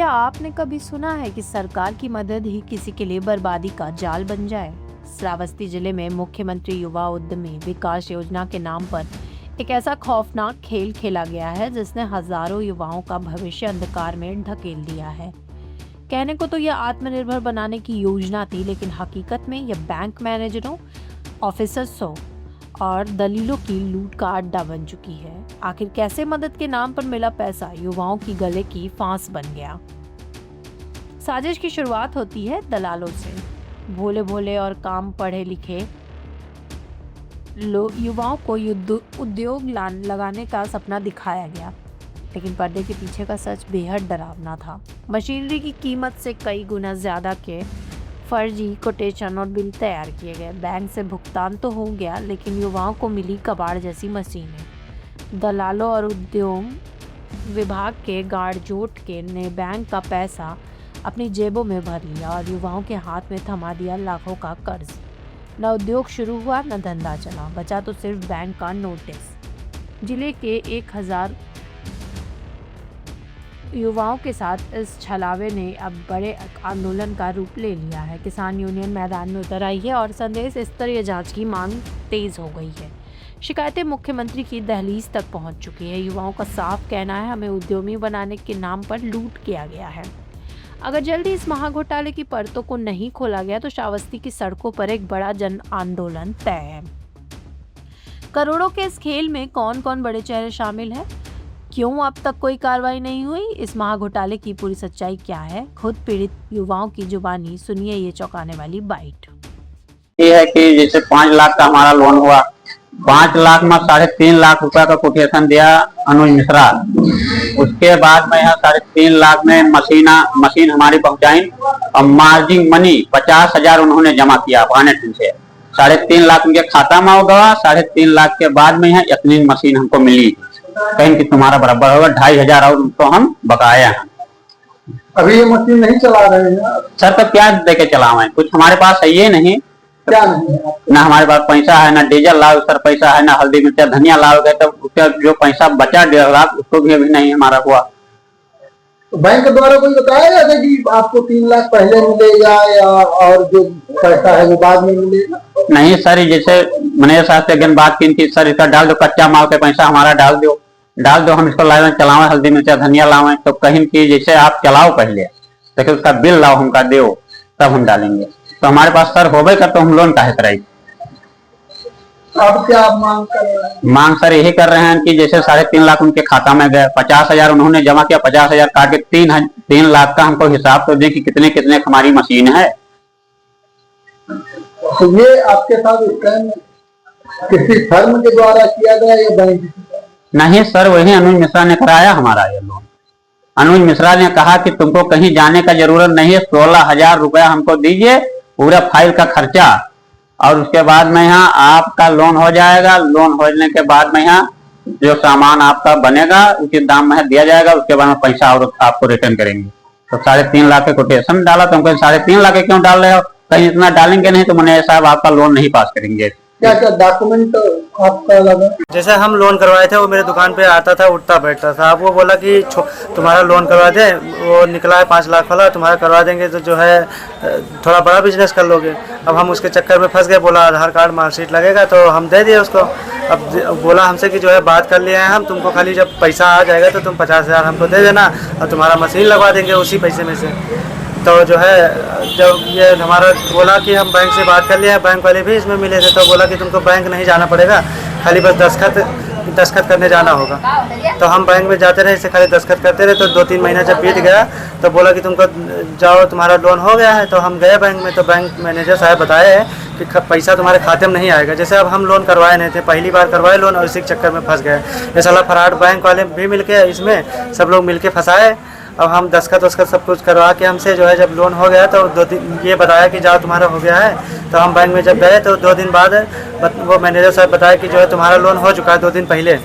क्या आपने कभी सुना है कि सरकार की मदद ही किसी के लिए बर्बादी का जाल बन जाए? श्रावस्ती जिले में मुख्यमंत्री युवा उद्यमी विकास योजना के नाम पर एक ऐसा खौफनाक खेल खेला गया है जिसने हजारों युवाओं का भविष्य अंधकार में ढकेल दिया है। कहने को तो यह आत्मनिर्भर बनाने की योजना थी, लेकिन हकीकत में यह बैंक मैनेजरों, ऑफिसर्सों और दलीलों की लूट का अड्डा बन चुकी है। आखिर कैसे मदद के नाम पर मिला पैसा युवाओं की गले की फांस बन गया? साजिश की शुरुआत होती है दलालों से। भोले भोले और काम पढ़े लिखे युवाओं को उद्योग लगाने का सपना दिखाया गया, लेकिन पर्दे के पीछे का सच बेहद डरावना था। मशीनरी की कीमत से कई गुना ज्यादा के फर्जी कोटेशन और बिल तैयार किए गए। बैंक से भुगतान तो हो गया, लेकिन युवाओं को मिली कबाड़ जैसी मशीनें। दलालों और उद्योग विभाग के गाड़जोट के ने बैंक का पैसा अपनी जेबों में भर लिया और युवाओं के हाथ में थमा दिया लाखों का कर्ज। न उद्योग शुरू हुआ, न धंधा चला, बचा तो सिर्फ बैंक का नोटिस। जिले के 1000 युवाओं के साथ इस छलावे ने अब बड़े आंदोलन का रूप ले लिया है। किसान यूनियन मैदान में उतर आई है और संदेश स्तरीय जांच की मांग तेज हो गई है। शिकायतें मुख्यमंत्री की दहलीज तक पहुंच चुकी है। युवाओं का साफ कहना है, हमें उद्यमी बनाने के नाम पर लूट किया गया है। अगर जल्दी इस महाघोटाले की परतों को नहीं खोला गया तो श्रावस्ती की सड़कों पर एक बड़ा जन आंदोलन तय है। करोड़ों के इस खेल में कौन कौन बड़े चेहरे शामिल हैं? क्यों अब तक कोई कार्रवाई नहीं हुई? इस महाघोटाले की पूरी सच्चाई क्या है? खुद पीड़ित युवाओं की जुबानी सुनिए ये चौंकाने वाली बाइट। ये है कि जैसे 5 लाख का हमारा लोन हुआ, 5 लाख में 3.5 लाख रुपया का कोटेशन दिया अनुज मिश्रा। उसके बाद में यहाँ 3.5 लाख में मशीन हमारी पहुंचाई और मार्जिन मनी 50,000 उन्होंने जमा किया अफगानिस्तान से। 3.5 लाख उनके खाता में होगा। 3.5 लाख के बाद में यहाँ इतनी मशीन हमको मिली, कहीं कि तुम्हारा बराबर होगा 2,500 और उनको हम बकाया हैं। अभी ये मशीन नहीं चला रहे हैं सर, तो क्या देके चलावें? कुछ हमारे पास है ये नहीं, क्या नहीं है? ना हमारे पास पैसा है, ना डीजल लाओ सर पैसा है, ना हल्दी मिर्चा धनिया लाओगे तो उसका जो पैसा बचा 1.5 लाख उसको भी अभी नहीं हमारा हुआ। तो बैंक द्वारा कोई बताया जाता है कि आपको 3 लाख पहले मिलेगा या और जो पैसा है वो बाद में मिलेगा? नहीं सर, जैसे मैनेजर साहब से बात की थी, सर इसका डाल दो, कच्चा माल के पैसा हमारा डाल दो, हम इसको लाए चलावे, हल्दी मिर्चा धनिया लावे। तो कहीं की जैसे आप चलाओ पहले, लेकिन उसका बिल लाओ हमका दो, तब हम डालेंगे। तो हमारे पास सर होबे कर तो हम लोन काहे कराई? अब क्या आप मांग कर रहे हैं? मांग सर यही कर रहे हैं कि जैसे 3.5 लाख उनके खाता में गए, 50,000 उन्होंने जमा किया, 50,000 काट के 3 लाख का हमको हिसाब तो दें कि कितने कितने हमारी मशीन है। तो ये आपके साथ स्कैम किसी फर्म के द्वारा किया गया या बैंक? नहीं सर, वही अनुज मिश्रा ने कराया हमारा ये लोन। अनुज मिश्रा ने कहा कि तुमको कहीं जाने का जरूरत नहीं है, 16,000 रुपया हमको दीजिए, पूरा फाइल का खर्चा, और उसके बाद में यहाँ आपका लोन हो जाएगा। लोन होने के बाद में यहाँ जो सामान आपका बनेगा उचित दाम में दिया जाएगा, उसके बाद में पैसा और आपको रिटर्न करेंगे। तो 3.5 लाख के कोटेशन डाला, तो हमको 3.5 लाख क्यों डाल रहे हो? कहीं इतना डालेंगे नहीं तो मैनेजर साहब आपका लोन नहीं पास करेंगे। क्या क्या डॉक्यूमेंट आपका लगा? जैसे हम लोन करवाए थे, वो मेरे दुकान पे आता था, उठता बैठता था। अब वो बोला कि तुम्हारा लोन करवा दे, वो निकला है 5 लाख वाला, तुम्हारा करवा देंगे तो जो है थोड़ा बड़ा बिजनेस कर लोगे। अब हम उसके चक्कर में फंस गए। बोला आधार कार्ड मार्कशीट लगेगा, तो हम दे दिए उसको। अब बोला हमसे कि जो है बात कर लिए हैं हम, तुमको खाली जब पैसा आ जाएगा तो तुम 50,000 हमको दे देना और तुम्हारा मशीन लगवा देंगे उसी पैसे में से। तो जो है जब ये हमारा बोला कि हम बैंक से बात कर लिए हैं, बैंक वाले भी इसमें मिले थे, तो बोला कि तुमको बैंक नहीं जाना पड़ेगा, खाली बस दस्तखत करने जाना होगा। तो हम बैंक में जाते रहे, इसे खाली दस्तखत करते रहे। तो 2-3 महीना जब बीत गया तो बोला कि तुमको जाओ, तुम्हारा लोन हो गया है। तो हम गए बैंक में, तो बैंक मैनेजर साहब बताए कि पैसा तुम्हारे खाते में नहीं आएगा। जैसे अब हम लोन करवाए नहीं थे, पहली बार करवाए लोन और इसी के चक्कर में फंस गए। ये साला फराड बैंक वाले भी मिलके इसमें सब लोग मिलके फंसाए। अब हम दस्तखत सब कुछ करवा के हमसे जो है जब लोन हो गया तो 2 दिन ये बताया कि जाओ तुम्हारा हो गया है। तो हम बैंक में जब गए तो 2 दिन बाद वो मैनेजर साहब बताया कि जो है तुम्हारा लोन हो चुका है 2 दिन पहले।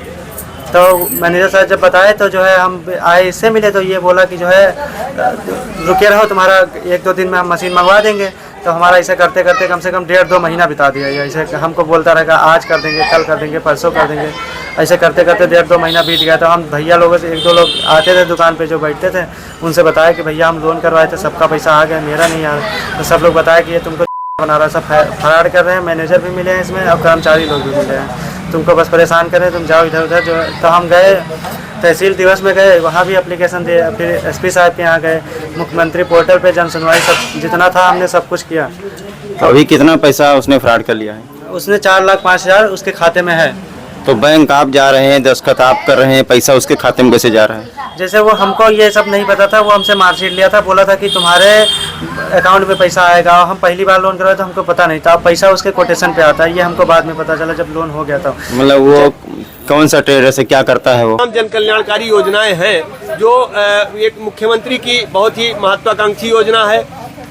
तो मैनेजर साहब जब बताए तो जो है हम आए, इससे मिले, तो ये बोला कि जो है रुके रहो, तुम्हारा 1-2 दिन में हम मशीन मंगवा देंगे। तो हमारा ऐसे करते करते कम से कम 1.5-2 महीना बिता दिया। ऐसे हमको बोलता रहेगा आज कर देंगे, कल कर देंगे, परसों कर देंगे। ऐसे करते करते 1.5-2 महीना बीत गया। तो हम भैया लोगों से 1-2 लोग आते थे दुकान पे जो बैठते थे, उनसे बताया कि भैया हम लोन करवाए थे, सबका पैसा आ गया, मेरा नहीं आ रहा। तो सब लोग बताया कि ये तुमको बना रहा है, सब फराड कर रहे हैं, मैनेजर भी मिले हैं इसमें और कर्मचारी लोग भी मिले हैं, तुमको बस परेशान कर रहे हैं, तुम जाओ इधर उधर जो। तो हम गए तहसील दिवस में गए, वहाँ भी एप्लीकेशन दिए, फिर एसपी साहब के यहाँ गए, मुख्यमंत्री पोर्टल पे जन सुनवाई सब जितना था हमने सब कुछ किया। तो अभी कितना पैसा उसने फ्रॉड कर लिया है? उसने 4,05,000 उसके खाते में है। तो बैंक आप जा रहे हैं, दस्तखत आप कर रहे हैं, पैसा उसके खाते में कैसे जा रहा है? जैसे वो हमको ये सब नहीं पता था, वो हमसे मार्कशीट लिया था, बोला था कि तुम्हारे अकाउंट में पैसा आएगा। हम पहली बार लोन करवाए तो हमको पता नहीं था, पैसा उसके कोटेशन पे आता है, ये हमको बाद में पता चला जब लोन हो गया था। मतलब वो कौन सा ट्रेडर से क्या करता है वो? तमाम जन कल्याणकारी योजनाएं हैं जो एक मुख्यमंत्री की बहुत ही महत्वाकांक्षी योजना है,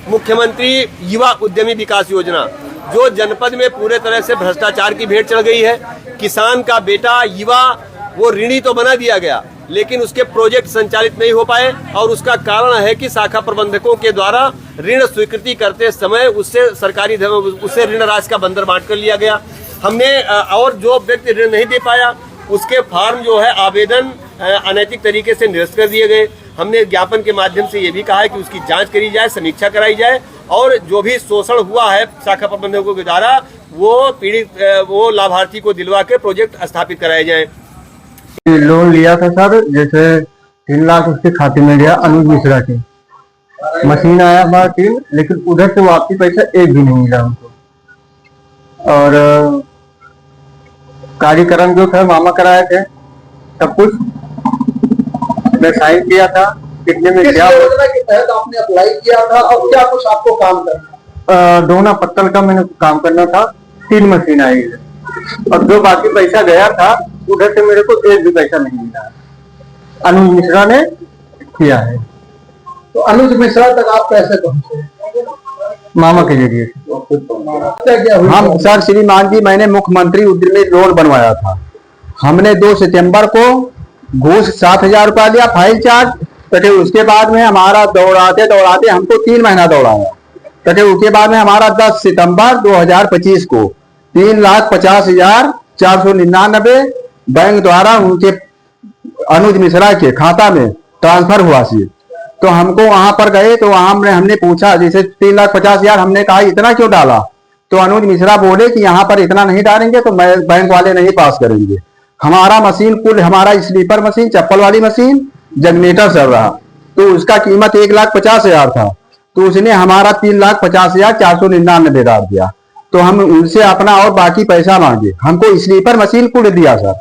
मुख्यमंत्री युवा उद्यमी विकास योजना, जो जनपद में पूरे तरह से भ्रष्टाचार की भेंट चढ़ गई है। किसान का बेटा युवा वो ऋणी तो बना दिया गया, लेकिन उसके प्रोजेक्ट संचालित नहीं हो पाए, और उसका कारण है कि शाखा प्रबंधकों के द्वारा ऋण स्वीकृति करते समय उससे उससे ऋण राशि का बंदर बांट कर लिया गया। हमने और जो व्यक्ति ऋण नहीं दे पाया उसके फॉर्म जो है आवेदन अनैतिक तरीके से निरस्त कर दिए गए। हमने ज्ञापन के माध्यम से ये भी कहा है कि उसकी जांच करी जाए, समीक्षा कराई जाए, और जो भी शोषण हुआ है शाखा प्रबंधकों के द्वारा वो पीड़ित वो लाभार्थी को दिलवा के प्रोजेक्ट स्थापित कराए जाए। लोन लिया था सर, जैसे 3 लाख उसके खाते में गया अनुज मिश्रा के, मशीन आया हमारा 3, लेकिन उधर से वापसी पैसा एक भी नहीं मिला हमको। और कार्यक्रम जो था मामा कराए थे, सब कुछ मैं साइन किया था। कितने में क्या योजना के तहत आपने अप्लाई किया था और क्या कुछ आपको काम करना? डोना पत्तल का मैंने काम करना था, 3 मशीन आई है, और जो बाकी पैसा गया था उधर से मेरे को एक भी पैसा नहीं मिला। अनुज मिश्रा ने किया है। तो अनुज मिश्रा तक आप कैसे पहुंचे? मामा के जरिए। हम सर श्रीमान जी, मैंने मुख्यमंत्री उद्यमी लोन बनवाया था। हमने 2 सितंबर को घूस 7,000 रुपया दिया, फाइल चार्ज तथे उसके बाद में हमारा दौड़ाते दौड़ाते हमको 3 महीना दौड़ाया तथे उसके बाद में हमारा 10 सितंबर 2025 को 3,50,499 बैंक द्वारा उनके अनुज मिश्रा के खाता में ट्रांसफर हुआ सी। तो हमको वहां पर गए तो वहां हमने पूछा, जैसे 3,50,000 हमने कहा इतना क्यों डाला? तो अनुज मिश्रा बोले कि यहाँ पर इतना नहीं डालेंगे तो बैंक वाले नहीं पास करेंगे। हमारा मशीन कुल, हमारा स्लीपर मशीन, चप्पल वाली मशीन, जनरेटर चल रहा, तो उसका कीमत 1,50,000 था, तो उसने हमारा 3,50,499 डाल दिया। तो हम उनसे अपना और बाकी पैसा मांगे, हमको स्लीपर मशीन कुल दिया सर।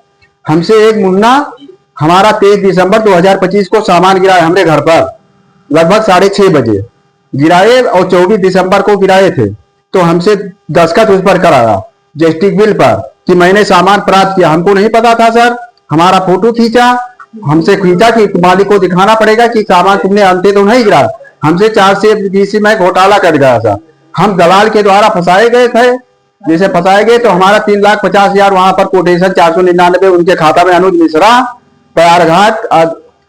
हमसे एक मुन्ना हमारा 23 दिसंबर 2025 को सामान गिराए हमरे घर पर, लगभग 6:30 बजे गिराए और 24 दिसंबर को गिराए थे। तो हमसे दस्तखत उस पर कराया जेस्टिक बिल पर कि मैंने सामान प्राप्त किया। हमको नहीं पता था सर, हमारा फोटो खींचा, हमसे खींचा कि मालिक को दिखाना पड़ेगा कि सामान तुमने अंते तो नहीं गिरा। हमसे 4 से 20 में घोटाला कर गया सर। हम दलाल के द्वारा फंसाए गए थे। जैसे फंसाए गए तो हमारा 3,50,000 वहां पर कोटेशन 499 उनके खाता में अनुज मिश्रा तैयारघाट।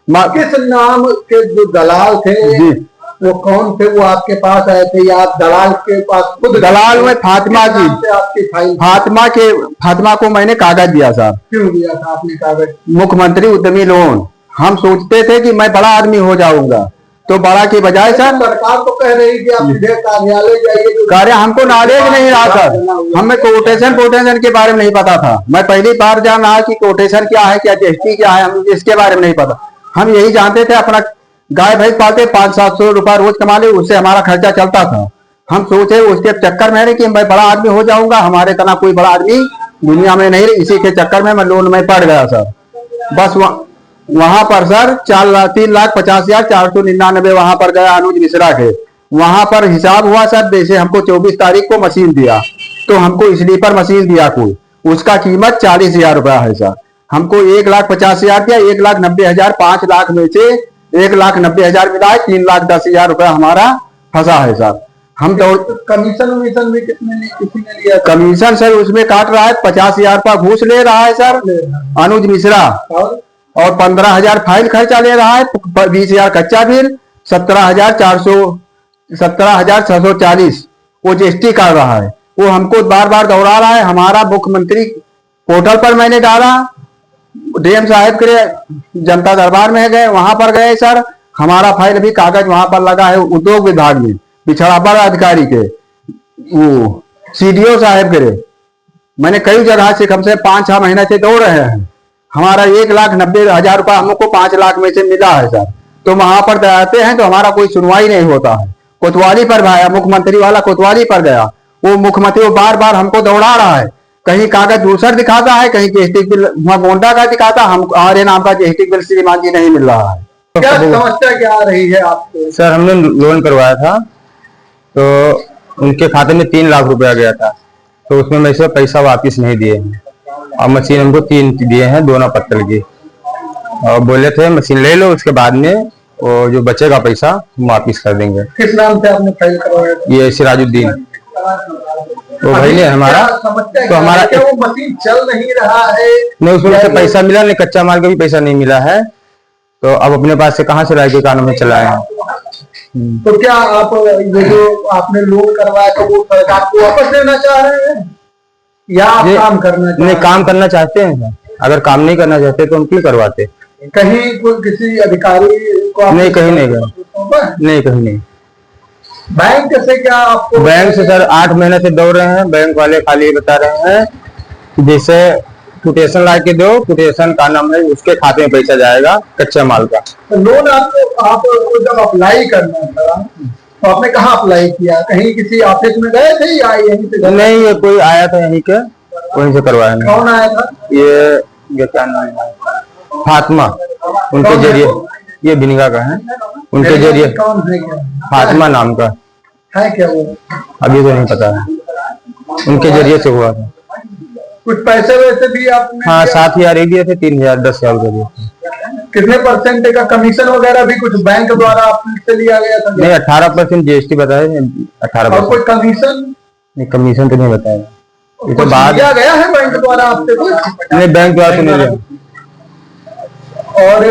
किस नाम के जो दलाल थे जी, वो कौन थे? वो आपके पास आए थे या आप दलाल के पास खुद? दलाल में फातिमा जी, आपकी फाइल फातिमा को मैंने कागज दिया साहब। क्यों दिया था आपने कागज? मुख्यमंत्री उद्यमी लोन। हम सोचते थे कि मैं बड़ा आदमी हो जाऊंगा, तो बड़ा के बजाय सर सरकार तो कह रही कि आप सीधे कार्यालय जाइए। कार्य हमको नॉलेज नहीं रहा सर, हमें कोटेशन के बारे में नहीं पता था। मैं पहली बार जान रहा कि कोटेशन क्या है, क्या जीएसटी क्या है, हम इसके बारे में नहीं पता। हम यही जानते थे अपना गाय भैंस पालते 500-700 रुपया रोज कमा ले, उससे हमारा खर्चा चलता था। हम सोचे उसके चक्कर में कि मैं बड़ा आदमी हो जाऊंगा, हमारे तरह कोई बड़ा आदमी दुनिया में नहीं, इसी के चक्कर में मैं लोन में पड़ गया सर। बस वहां पर सर 3,50,499 वहां पर गया अनुज मिश्रा के। वहां पर हिसाब हुआ सर, जैसे हमको 24 तारीख को मशीन दिया, तो हमको स्लीपर मशीन दिया कोई, उसका कीमत 40,000 रुपया है सर। हमको 1,50,000 दिया, 1,90,000, 5 लाख में से 1,90,000 मिला है, 3,10,000 रुपया हमारा फंसा है सर। हम तो कमीशन भी किसी ने लिया? कमीशन सर उसमें काट रहा है, 50,000 रुपया घूस ले रहा है सर अनुज मिश्रा, और 15,000 फाइल खर्चा ले रहा है, 20,000 कच्चा बिल, 17,640 वो जीएसटी काट रहा है। वो हमको बार बार दौड़ा रहा है। हमारा मुख्यमंत्री पोर्टल पर मैंने डाला डीएम साहब के जनता दरबार में गए, वहां पर गए सर, हमारा फाइल भी कागज वहां पर लगा है उद्योग विभाग में, पिछड़ा बड़ अधिकारी के, वो सीडीओ साहब के। मैंने कई जगह से कम से 5-6 महीने से दौड़ रहे हैं। हमारा 1,90,000 रुपया हमको 5 लाख में से मिला है सर। तो वहां पर जाते हैं तो हमारा कोई सुनवाई नहीं होता है। कोतवाली पर गया, मुख्यमंत्री वाला कोतवाली पर गया, वो मुख्यमंत्री वो बार बार हमको दौड़ा रहा है, कहीं कागज दूसर दिखाता है, कहीं जीएसटी बिल वहाँ गोंडा का दिखाता, हम हमारे नाम का जीएसटी बिल श्रीमान जी नहीं मिल रहा है। क्या समस्या क्या आ रही है आपको? सर हमने लोन करवाया था तो उनके खाते में 3 लाख रुपया गया था, तो उसमें में से पैसा वापस नहीं दिए हैं और मशीन हमको 3 दिए हैं, दोनों पत्तल की, और बोले थे मशीन ले लो, उसके बाद में वो जो बचेगा पैसा वापिस कर देंगे। किस नाम से आपने फाइल करवाया? ये सिराजुद्दीन वो भाई ने हमारा, तो हमारा वो मशीन चल नहीं रहा है, नहीं उसमें से पैसा मिला नहीं, कच्चा माल का भी पैसा नहीं मिला है, तो अब अपने पास से कहाँ से लाए के कानून में चलाए हैं। तो क्या आप ये जो आपने लोन करवाया तो वो सरकार को वापस लेना चाह रहे हैं या आप काम करना चाहते हैं? नहीं, काम करना चाहते हैं, अगर काम नहीं करना चाहते तो हम क्यों करवाते। कहीं कोई किसी अधिकारी को नहीं, कहीं नहीं गए, नहीं कहीं नहीं। बैंक से क्या आपको? बैंक से सर 8 महीने से दौड़ रहे हैं, बैंक वाले खाली ये बता रहे हैं जैसे कोटेशन ला के दो, कोटेशन का नाम है, उसके खाते में पैसा जाएगा कच्चा माल का। तो लोन आपको जब अप्लाई करना था तो आपने कहाँ अप्लाई किया? कहीं किसी ऑफिस में गए थे या यहीं से? नहीं, ये कोई आया था यहीं के, वहीं से करवाया। कौन आया था? ये क्या नाम है, फातिमा, उनके जरिए, ये बिनिगा का है, उनके जरिए। कौन है क्या? फातिमा नाम का है क्या वो? अभी तो नहीं पता है, उनके जरिए से हुआ था। कुछ पैसे वैसे भी आपने? हाँ 7,000 एक दिए थे, 3,000 10,000 रुपये दिए थे। कितने परसेंट का कमीशन वगैरह भी कुछ बैंक द्वारा आपसे लिया गया था? नहीं 18% जीएसटी बताया, 18%। और कोई कमीशन? नहीं, कमीशन तो नहीं बताया, ये तो कुछ बाद लिया गया है बैंक द्वारा आपसे कुछ? नहीं, बैंक द्वारा तो नहीं लिया। और